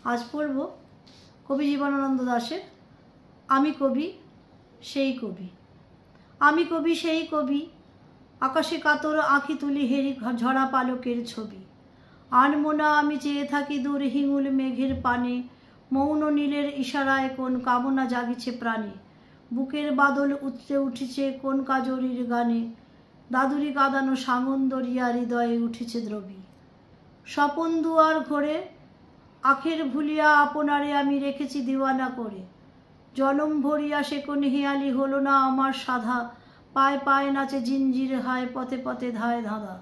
आज पढ़ब कवि जीवनानंद दाशेर आमी कवि सेई कवि। आमी कवि सेई कवि आकाशे कातर आँखि तुली हेरी झड़ा पालकेर छवि। आनमो ना आमी चेये थाकी दूर हिंगुल मेघेर पाने, मौन नीलेर इशाराय कोन कामना जागिछे प्राणे। बुकेर बादल उतरे उठिछे कोन काजरिर गाने, दादुरी कादानो सांगन दरिया हृदये उठेছে द्रবী। স্বপন দুয়ার ঘরে আখের ভুলিয়া আপনারে আমি রেখেছি দিওয়ানা করে। জনম ভরিয়া সে কোন হেয়ালি হলো না আমার সাধা, পায় পায় নাচে জিঞ্জির হায় পথে পথে ধায় ধাঁধা।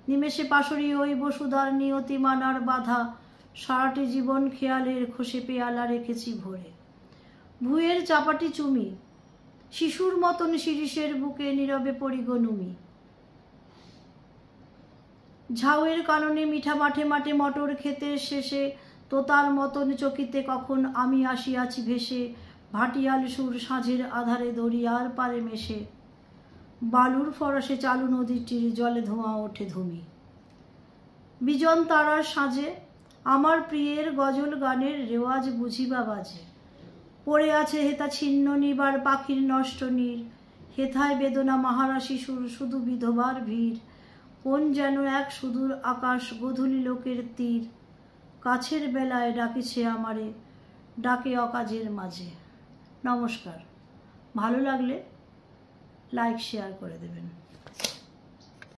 নিমেষে পাশরি ওই বসুধার নিয়তি মানার বাধা, সারাটি জীবন খেয়ালের খোসে পেয়ালা রেখেছি ভরে। ভুঁয়ের চাপাটি চুমি শিশুর মতন শিরিষের বুকে নীরবে পড়িগো নুমি। ঝাউয়ের কাননে মিঠা মাঠে মাঠে মটর ক্ষেতের শেষে তোতার মতন চকিতে কখন আমি আসিয়াছি ভেসে। ভাটিয়াল সুর সাঁঝের আধারে দরিয়ার পারে মেশে, বালুর ফরাসে চালু নদীটির জলে ধোঁয়া ওঠে ধুমি। বিজন তারার সাঁঝে আমার প্রিয়ের গজল গানের রেওয়াজ বুঝিবা বাজে। পড়ে আছে হেতা ছিন্ন নিবার পাখির নষ্ট নীর, হেথায় বেদনা মাহারা শিশুর শুধু বিধবার ভিড়। কোন যেন এক সুদূর আকাশ গধূলি লোকের তীর, কাছের বেলায় ডাকিছে আমারে ডাকে অকাজের মাঝে। নমস্কার, ভালো লাগলে লাইক শেয়ার করে দেবেন।